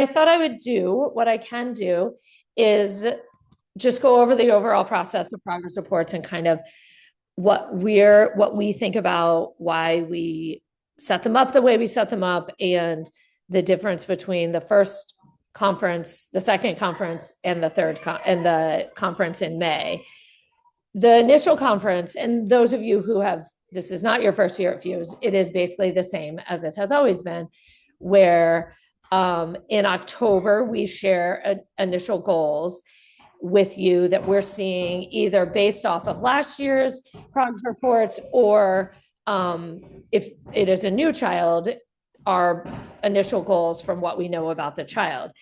I thought I would do, what I can do is just go over the overall process of progress reports and kind of what we think about why we set them up the way we set them up and the difference between the first conference, the second conference, and and the conference in May. The initial conference, and those of you who have, this is not your first year at Fuse, it is basically the same as it has always been, where in October we share initial goals with you that we're seeing either based off of last year's progress reports or if it is a new child, our initial goals from what we know about the child.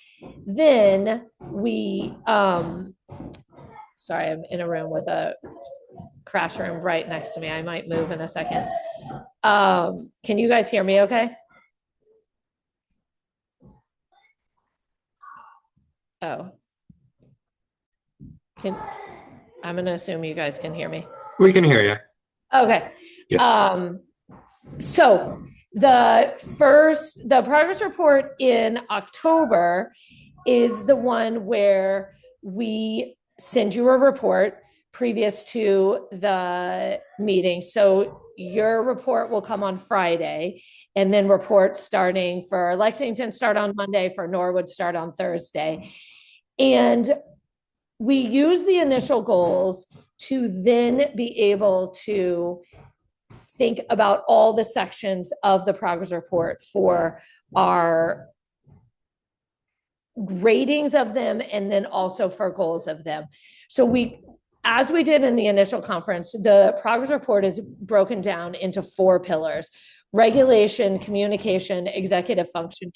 Then we, sorry, I'm in a room with a crash room right next to me. I might move in a second. Can you guys hear me okay? Oh. I'm going to assume you guys can hear me. We can hear you. Okay. Yes. So the progress report in October is the one where we send you a report previous to the meeting. So your report will come on Friday, and then reports starting for Lexington start on Monday, for Norwood start on Thursday. And we use the initial goals to then be able to think about all the sections of the progress report for our ratings of them and then also for goals of them. So as we did in the initial conference, the progress report is broken down into 4 pillars: regulation, communication, executive functioning.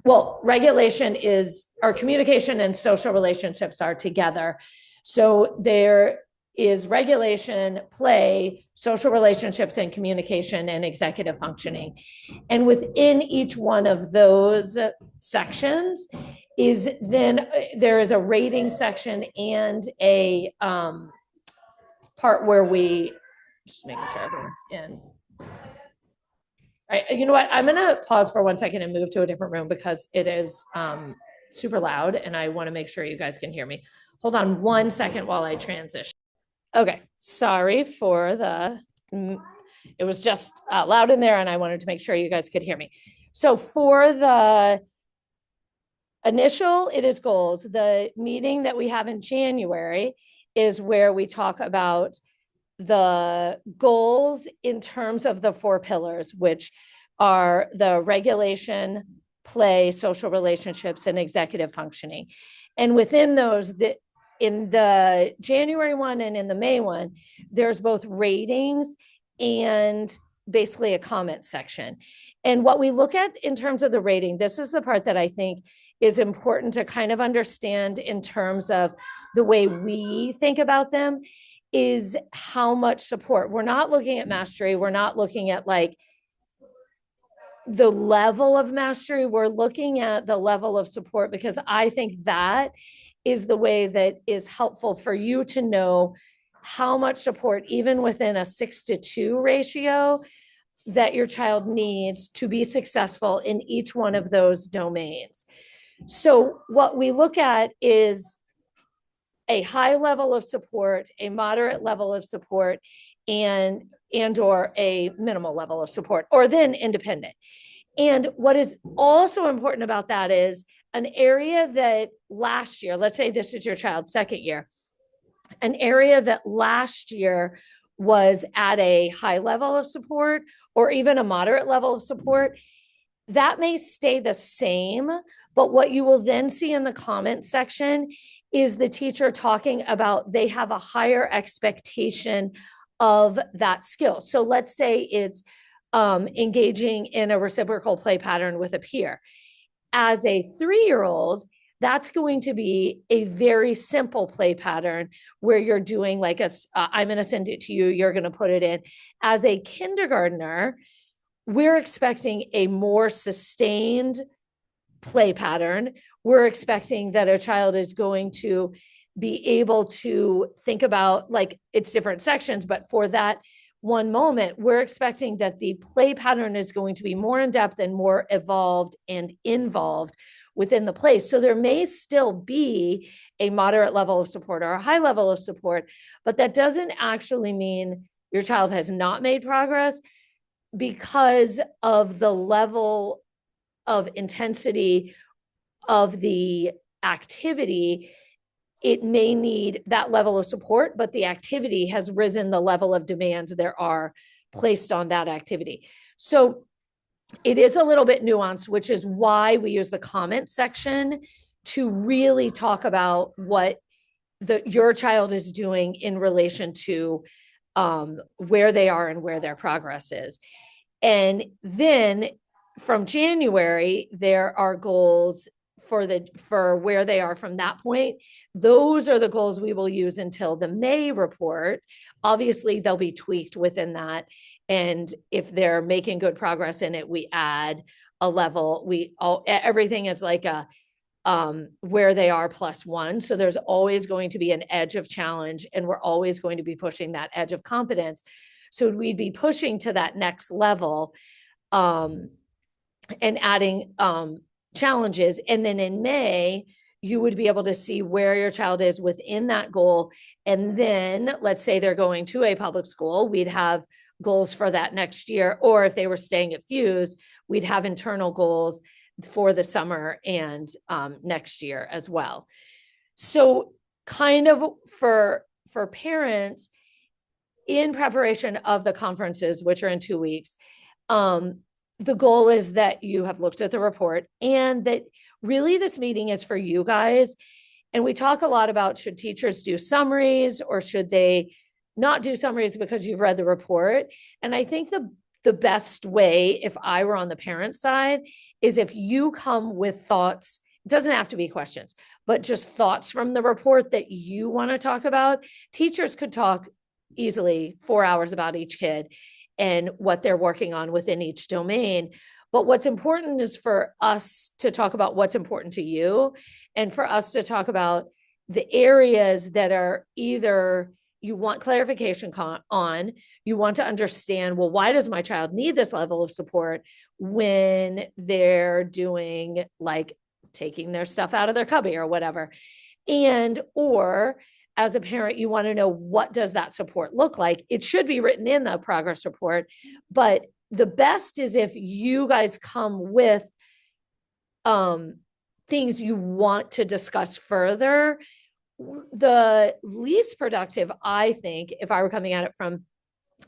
Well, regulation is our communication and social relationships are together. So there is regulation, play, social relationships, and communication and executive functioning. And within each one of those sections is then there is a rating section and a part where we just making sure everyone's in. All right, you know what? I'm going to pause for 1 second and move to a different room because it is super loud and I want to make sure you guys can hear me. Hold on 1 second while I transition. Okay, sorry for it was just loud in there and I wanted to make sure you guys could hear me. So for the initial, it is goals. The meeting that we have in January is where we talk about the goals in terms of the 4 pillars, which are the regulation, play, social relationships, and executive functioning. And within those, in the January one and in the May one, there's both ratings and basically a comment section. And what we look at in terms of the rating, this is the part that I think is important to kind of understand in terms of the way we think about them, is how much support. We're not looking at mastery. We're not looking at like the level of mastery. We're looking at the level of support because I think that is the way that is helpful for you to know how much support, even within a 6-to-2 ratio, that your child needs to be successful in each one of those domains. So what we look at is a high level of support, a moderate level of support, and or a minimal level of support, or then independent. And what is also important about that is an area that last year, let's say this is your child's second year, an area that last year was at a high level of support or even a moderate level of support, that may stay the same. But what you will then see in the comment section is the teacher talking about they have a higher expectation of that skill. So let's say it's engaging in a reciprocal play pattern with a peer. As a 3-year-old, that's going to be a very simple play pattern where you're doing like I'm going to send it to you, you're going to put it in. As a kindergartner, we're expecting a more sustained play pattern. We're expecting that a child is going to be able to think about, like, it's different sections, but for that, one moment, we're expecting that the play pattern is going to be more in depth and more evolved and involved within the play. So there may still be a moderate level of support or a high level of support, but that doesn't actually mean your child has not made progress, because of the level of intensity of the activity. It may need that level of support, but the activity has risen the level of demands there are placed on that activity. So it is a little bit nuanced, which is why we use the comment section to really talk about what your child is doing in relation to where they are and where their progress is. And then from January, there are goals for where they are from that point. Those are the goals we will use until the May report. Obviously, they'll be tweaked within that. And if they're making good progress in it, we add a level. Everything is like a where they are +1. So there's always going to be an edge of challenge, and we're always going to be pushing that edge of competence. So we'd be pushing to that next level and adding challenges. And then in May, you would be able to see where your child is within that goal. And then let's say they're going to a public school, we'd have goals for that next year. Or if they were staying at Fuse, we'd have internal goals for the summer and next year as well. So kind of for parents in preparation of the conferences, which are in 2 weeks, the goal is that you have looked at the report, and that really this meeting is for you guys. And we talk a lot about, should teachers do summaries or should they not do summaries because you've read the report? And I think the best way, if I were on the parent side, is if you come with thoughts. It doesn't have to be questions, but just thoughts from the report that you want to talk about. Teachers could talk easily 4 hours about each kid and what they're working on within each domain. But what's important is for us to talk about what's important to you, and for us to talk about the areas that are either you want clarification on, you want to understand, well, why does my child need this level of support when they're doing like taking their stuff out of their cubby or whatever. And, or as a parent, you want to know, what does that support look like? It should be written in the progress report, but the best is if you guys come with things you want to discuss further. The least productive, I think, if I were coming at it from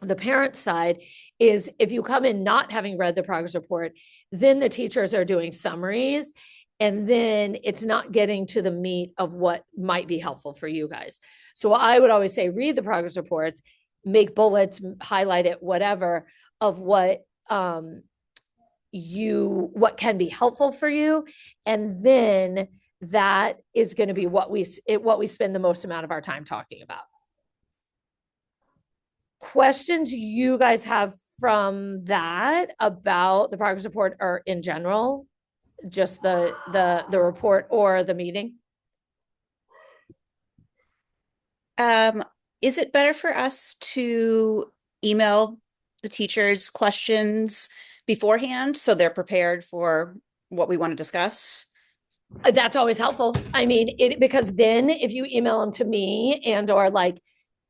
the parent side, is if you come in not having read the progress report, then the teachers are doing summaries, and then it's not getting to the meat of what might be helpful for you guys. So I would always say, read the progress reports, make bullets, highlight it, whatever, of what can be helpful for you. And then that is going to be what we spend the most amount of our time talking about. Questions you guys have from that about the progress report, or in general, just the report or the meeting? Is it better for us to email the teachers questions beforehand so they're prepared for what we want to discuss? That's always helpful. I mean, because then if you email them to me and or like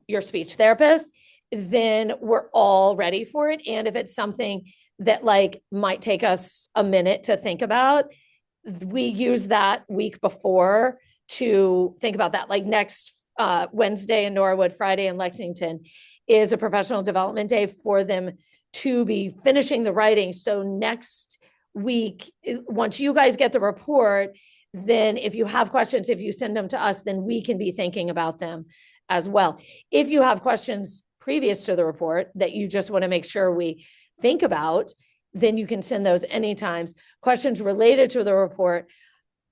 your speech therapist, then we're all ready for it. And if it's something that like might take us a minute to think about, we use that week before to think about that. Like next Wednesday in Norwood, Friday in Lexington is a professional development day for them to be finishing the writing. So next week, once you guys get the report, then if you have questions, if you send them to us, then we can be thinking about them as well. If you have questions previous to the report that you just want to make sure we think about, then you can send those anytime. Questions related to the report,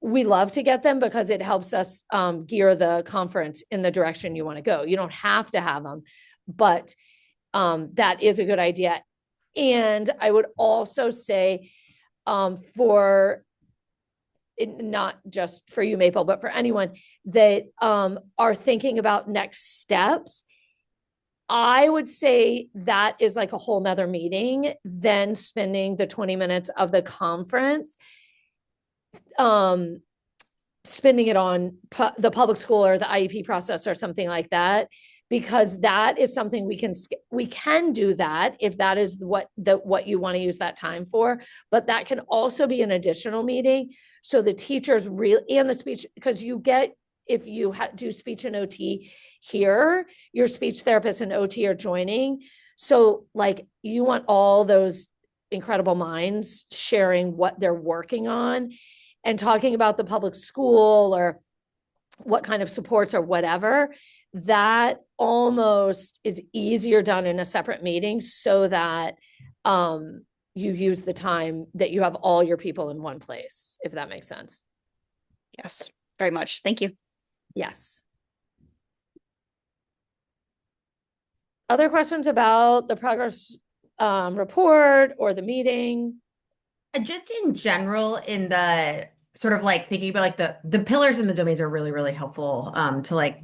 we love to get them because it helps us gear the conference in the direction you want to go. You don't have to have them, but that is a good idea. And I would also say for not just for you, Maple, but for anyone that are thinking about next steps, I would say that is like a whole nother meeting than spending the 20 minutes of the conference, spending it on the public school or the IEP process or something like that, because that is something we can do that if that is what you want to use that time for. But that can also be an additional meeting. So the teachers really, and the speech, because you get, if you do speech and OT here, your speech therapist and OT are joining. So like you want all those incredible minds sharing what they're working on and talking about the public school or what kind of supports or whatever. That almost is easier done in a separate meeting so that you use the time that you have all your people in one place, if that makes sense. Yes, very much. Thank you. Yes. Other questions about the progress report or the meeting? Just in general, in the sort of like thinking about like the pillars and the domains are really, really helpful to like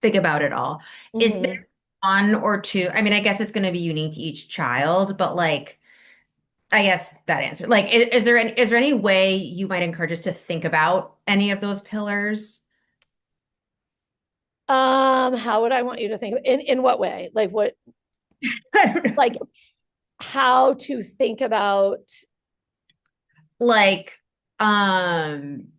think about it all. Is Mhm. there one or two? I mean, I guess it's going to be unique to each child, but like, I guess that answer. Like, is there any way you might encourage us to think about any of those pillars? How would I want you to think in what way? Like what, I don't know. like how to think about Like, um,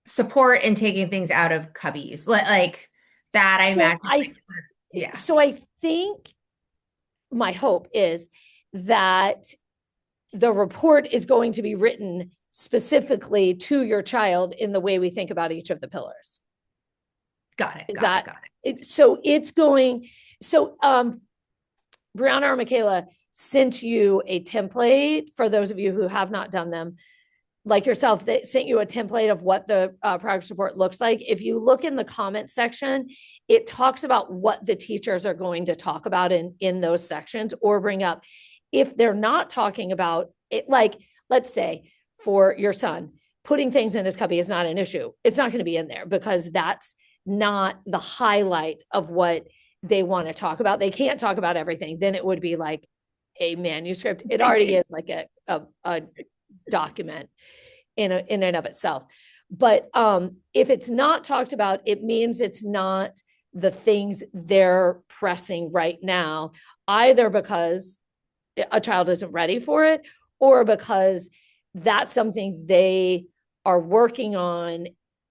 support and taking things out of cubbies, like that. I so imagine. I Yeah. so I think my hope is that the report is going to be written specifically to your child in the way we think about each of the pillars. Got it. Is Got it. that Got it. so it's going, so Brianna or Michaela sent you a template for those of you who have not done them, like yourself, that sent you a template of what the progress report looks like. If you look in the comment section, it talks about what the teachers are going to talk about in those sections or bring up. If they're not talking about it, like let's say for your son, putting things in his cubby is not an issue. It's not going to be in there because that's not the highlight of what they want to talk about. They can't talk about everything. Then it would be like a manuscript. It already is like a document in and of itself. But if it's not talked about, it means it's not the things they're pressing right now, either because a child isn't ready for it or because that's something they are working on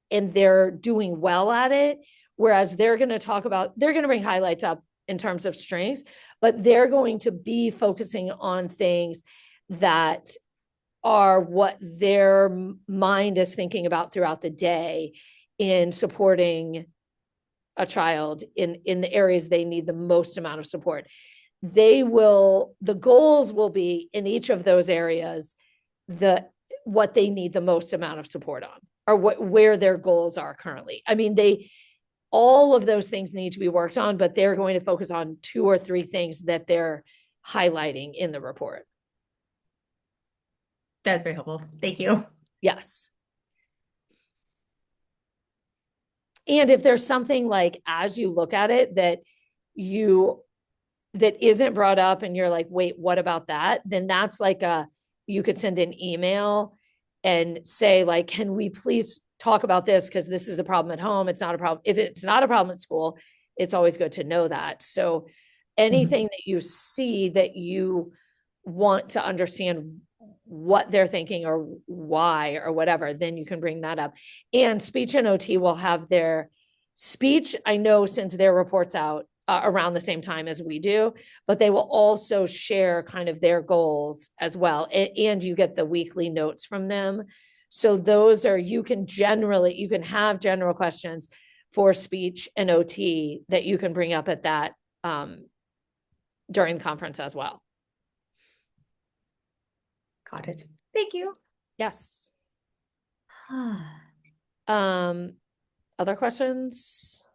and they're doing well at it. Whereas they're going to bring highlights up in terms of strengths, but they're going to be focusing on things that are what their mind is thinking about throughout the day in supporting a child in the areas they need the most amount of support. The goals will be in each of those areas, what they need the most amount of support on, or where their goals are currently. I mean, all of those things need to be worked on, but they're going to focus on 2 or 3 things that they're highlighting in the report. That's very helpful. Thank you. Yes. And if there's something like, as you look at it, that isn't brought up and you're like, wait, what about that? Then that's like you could send an email and say like, can we please talk about this? Because this is a problem at home. It's not a problem. If it's not a problem at school, it's always good to know that. So anything that you see that you want to understand what they're thinking or why or whatever, then you can bring that up. And speech and OT will have their speech, I know, sends their reports out around the same time as we do, but they will also share kind of their goals as well. And you get the weekly notes from them. So those are, you can have general questions for speech and OT that you can bring up at that during the conference as well. Got it. Thank you. Yes. Other questions?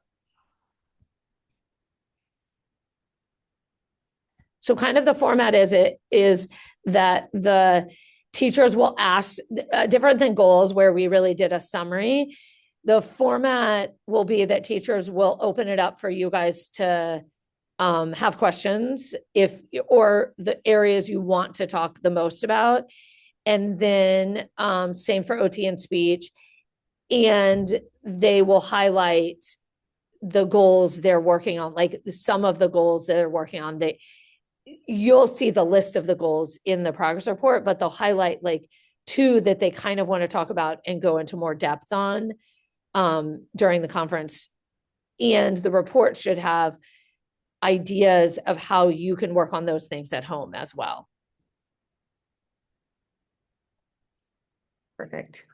So kind of the format is that the teachers will ask different than goals where we really did a summary. The format will be that teachers will open it up for you guys to have questions or the areas you want to talk the most about. And then same for OT and speech. And they will highlight the goals they're working on, like some of the goals they're working on. You'll see the list of the goals in the progress report, but they'll highlight like 2 that they kind of want to talk about and go into more depth on during the conference. And the report should have ideas of how you can work on those things at home as well. Perfect.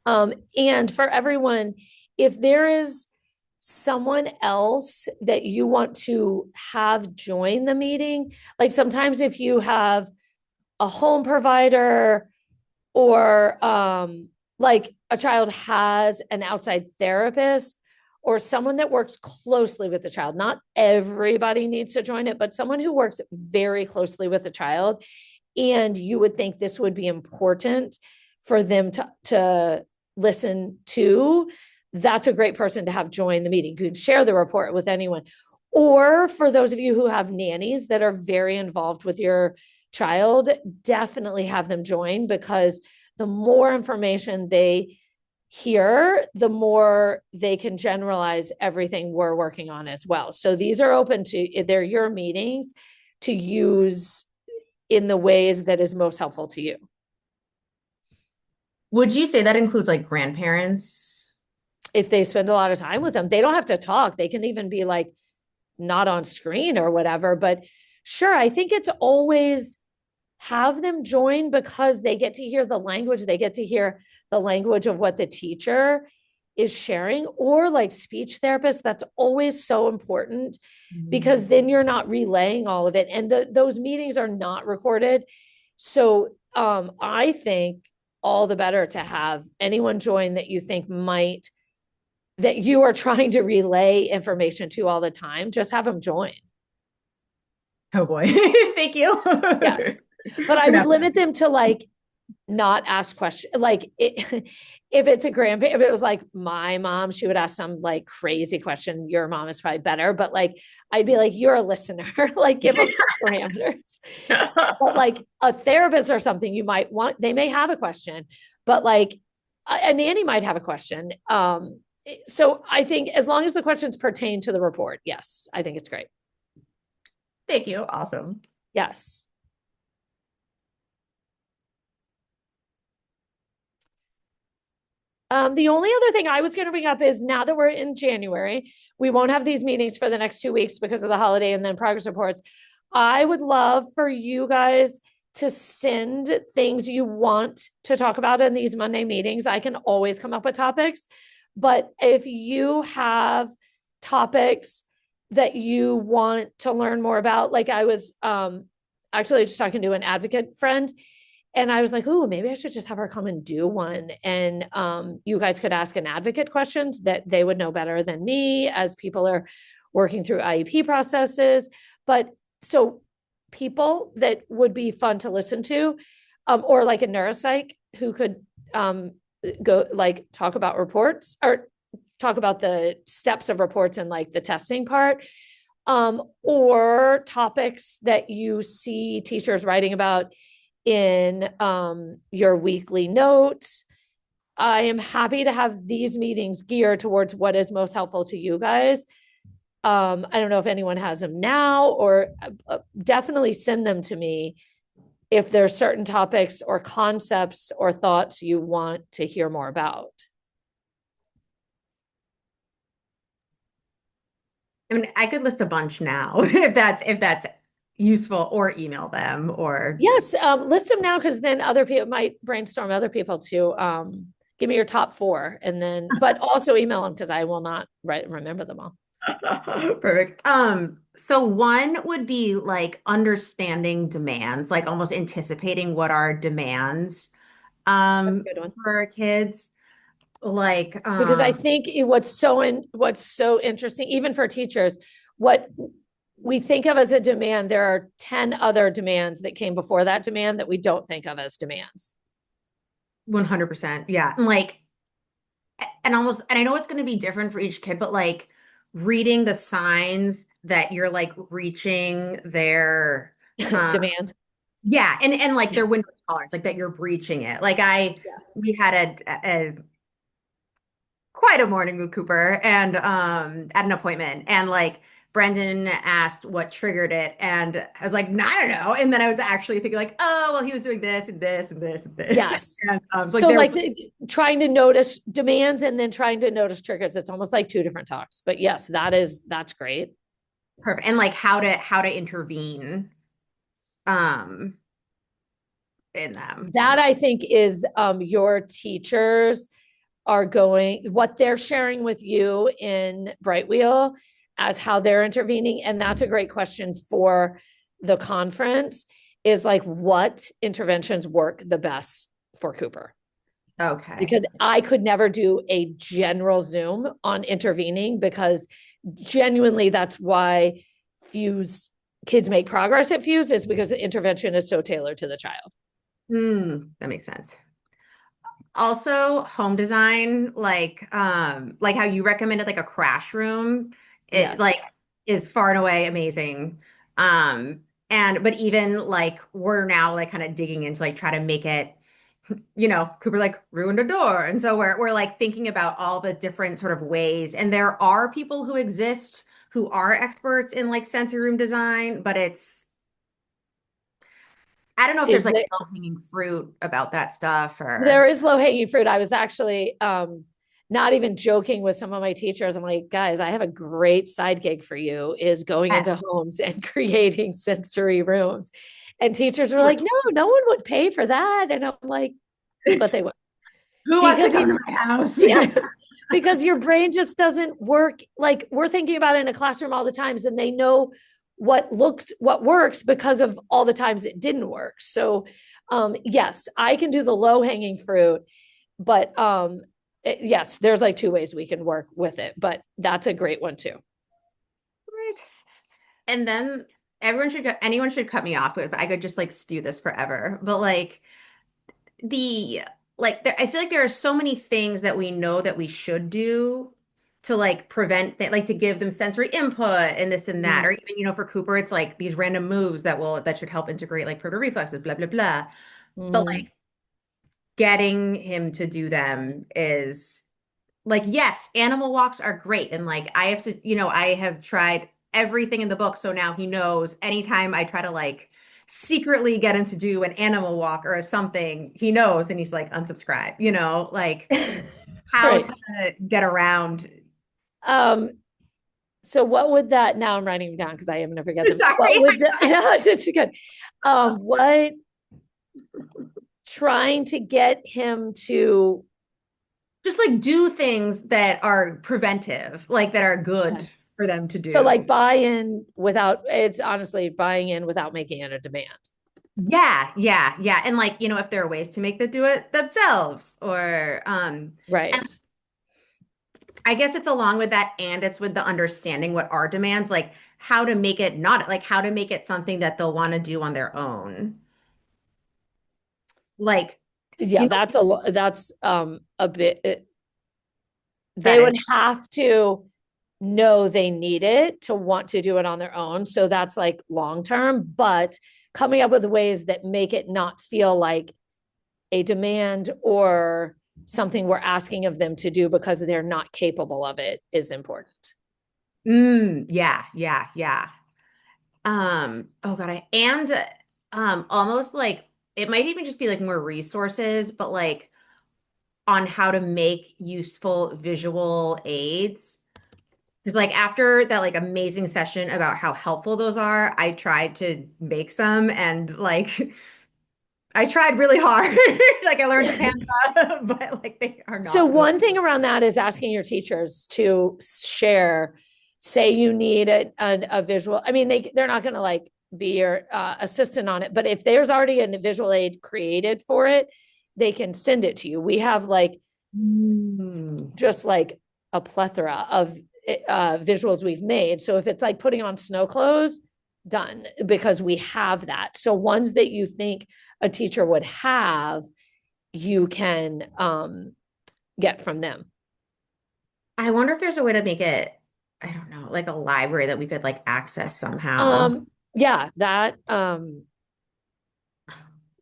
And for everyone, if there is someone else that you want to have join the meeting, like sometimes if you have a home provider or like a child has an outside therapist or someone that works closely with the child, not everybody needs to join it, but someone who works very closely with the child, and you would think this would be important for them to listen to, that's a great person to have join the meeting. You could share the report with anyone. Or for those of you who have nannies that are very involved with your child, definitely have them join, because the more information they hear, the more they can generalize everything we're working on as well. So these are open to, they're your meetings to use in the ways that is most helpful to you. Would you say that includes like grandparents? If they spend a lot of time with them, they don't have to talk. They can even be like not on screen or whatever. But sure, I think it's always have them join because they get to hear the language. They get to hear the language of what the teacher is sharing, or like speech therapists. That's always so important because then you're not relaying all of it. And those meetings are not recorded. So I think all the better to have anyone join that you think that you are trying to relay information to all the time. Just have them join. Oh boy. Thank you. Yes. But I would limit them to like not ask questions. Like if it's a grandparent, if it was like my mom, she would ask some like crazy question. Your mom is probably better, but like I'd be like, you're a listener, like give them some parameters. But like a therapist or something, you might want, they may have a question, but like a nanny might have a question. So I think as long as the questions pertain to the report, yes, I think it's great. Thank you. Awesome. Yes. The only other thing I was going to bring up is now that we're in January, we won't have these meetings for the next 2 weeks because of the holiday and then progress reports. I would love for you guys to send things you want to talk about in these Monday meetings. I can always come up with topics, but if you have topics that you want to learn more about, like I was actually just talking to an advocate friend, and I was like, oh, maybe I should just have her come and do one. And you guys could ask an advocate questions that they would know better than me as people are working through IEP processes. But so people that would be fun to listen to, or like a neuropsych who could go like talk about reports or talk about the steps of reports and like the testing part, or topics that you see teachers writing about in your weekly notes. I am happy to have these meetings geared towards what is most helpful to you guys. I don't know if anyone has them now, or definitely send them to me if there's certain topics or concepts or thoughts you want to hear more about. I mean, I could list a bunch now if that's useful, or email them, or Yes, list them now, because then other people might brainstorm other people to give me your top 4, and then but also email them because I will not remember them all. Perfect. So one would be like understanding demands, like almost anticipating what our demands That's a good one. for our kids. Like Because I think what's so interesting, even for teachers, what we think of as a demand, there are 10 other demands that came before that demand that we don't think of as demands. 100%. Yeah. And like, and I know it's going to be different for each kid, but like reading the signs that you're like reaching their um Demand. yeah, and like their Yes. window tolerance, like that you're breaching it. Like Yes. we had a quite a morning with Cooper and at an appointment, and like Brendan asked what triggered it, and I was like, "No, I don't know." And then I was actually thinking like, "Oh, well, he was doing this and this and this and this." Yes. And so like So there like trying to notice demands and then trying to notice triggers. It's almost like two different talks. But yes, that's great. perfect, and like how to intervene um in them. That I think is your teachers are going, what they're sharing with you in Brightwheel as how they're intervening. And that's a great question for the conference is like, what interventions work the best for Cooper? Okay. Because I could never do a general Zoom on intervening because genuinely that's why Fuse kids make progress at Fuse is because the intervention is so tailored to the child. That makes sense. Also, home design, like how you recommended like a crash room, it Yes. like is far and away amazing. And but even like we're now like kind of digging into like try to make it, Cooper like ruined a door. And so we're like thinking about all the different sort of ways. And there are people who exist who are experts in like sensory room design, but I don't know if there's Is like there, low-hanging fruit about that stuff there or is low hanging fruit. I was actually not even joking with some of my teachers. I'm like, guys, I have a great side gig for you is going into homes and creating sensory rooms. And teachers were like, no, no one would pay for that. And I'm like, but they would. who wants to Because come to my house? yeah, because your brain just doesn't work. Like we're thinking about it in a classroom all the times and they know what works because of all the times it didn't work. So yes, I can do the low hanging fruit, but yes, there's like two ways we can work with it, but that's a great one too. Right. And then anyone should cut me off because I could just like spew this forever. But like the I feel like there are so many things that we know that we should do to like prevent that, like to give them sensory input and this and that, or even for Cooper, it's like these random moves that should help integrate like proto reflexes, blah blah blah. But Mm-hmm. like getting him to do them is like, yes, animal walks are great. And like, I have tried everything in the book. So now he knows anytime I try to like secretly get him to do an animal walk or something, he knows and he's like, unsubscribe, like how Right. to get around. Um, so what would that now I'm writing them down because I am gonna forget them. What Sorry. would the it's good. What trying to get him to Just like do things that are preventive, like that are good okay. for them to So like do. buy in without it's honestly buying in without making it a demand. Yeah, yeah, yeah. And like, if there are ways to make them do it themselves or and Right. I guess it's along with that and it's with the understanding what our demands, like how to make it not like how to make it something that they'll want to do on their own. Like, Yeah, you know, that's a bit that they is would have to know they need it to want to do it on their own. So that's like long term, but coming up with ways that make it not feel like a demand or something we're asking of them to do because they're not capable of it is important. yeah, yeah, yeah. Oh God, and almost like it might even just be like more resources, but like on how to make useful visual aids. Because like after that like amazing session about how helpful those are, I tried to make some and like I tried really hard. Like I learned Canva, but like they are So not good. one thing around that is asking your teachers to share, say you need a visual. I mean, they're not going to like be your assistant on it, but if there's already a visual aid created for it, they can send it to you. We have like just like a plethora of visuals we've made. So if it's like putting on snow clothes, done because we have that. So ones that you think a teacher would have, you can get from them. I wonder if there's a way to make it, I don't know, like a library that we could like access somehow Yeah, that,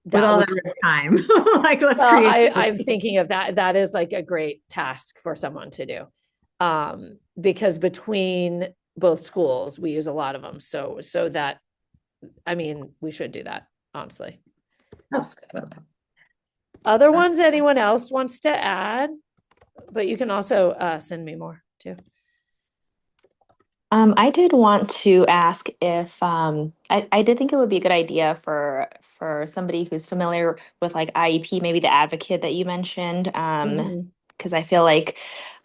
with all would, that time. Like, let's well, create. I'm thinking of that. That is like a great task for someone to do. Because between both schools, we use a lot of them. So that, I mean, we should do that, honestly. Other ones anyone else wants to add? But you can also send me more too. I did want to ask if I did think it would be a good idea for somebody who's familiar with like IEP, maybe the advocate that you mentioned, Mhm. because I feel like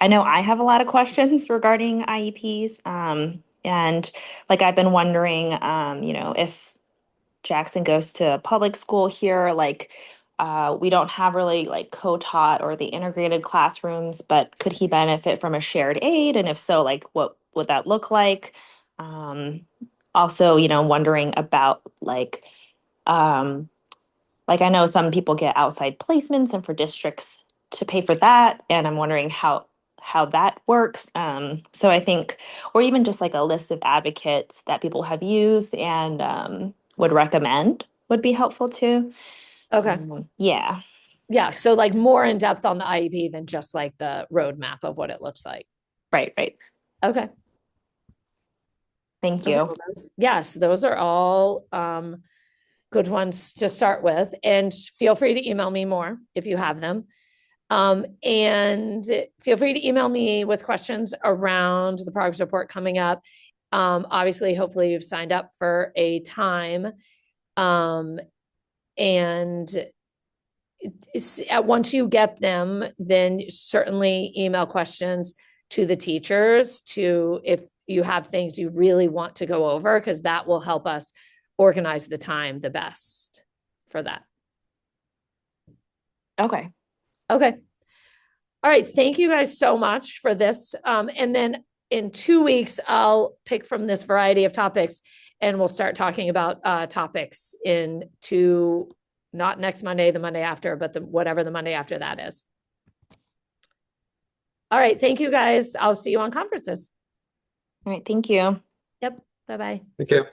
I know I have a lot of questions regarding IEPs, and like I've been wondering, if Jackson goes to public school here, like we don't have really like co-taught or the integrated classrooms, but could he benefit from a shared aid? And if so, like what would that look like? Um, Also, wondering about um, like I know some people get outside placements and for districts to pay for that, and I'm wondering how that works. So I think, or even just like a list of advocates that people have used and would recommend would be helpful too. Okay. Yeah, Yeah. So like more in depth on the IEP than just like the roadmap of what it looks like. right. Okay. Thank Okay. you. Yes, those are all good ones to start with. And feel free to email me more if you have them. And feel free to email me with questions around the progress report coming up. Obviously, hopefully you've signed up for a time. And once you get them, then certainly email questions to the teachers to if you have things you really want to go over, because that will help us organize the time the best for that. Okay. Okay. All right. Thank you guys so much for this. And then in 2 weeks, I'll pick from this variety of topics and we'll start talking about topics not next Monday, the Monday after, but whatever the Monday after that is. All right. Thank you guys. I'll see you on conferences. All right. Thank you. Yep. Bye-bye. Thank you.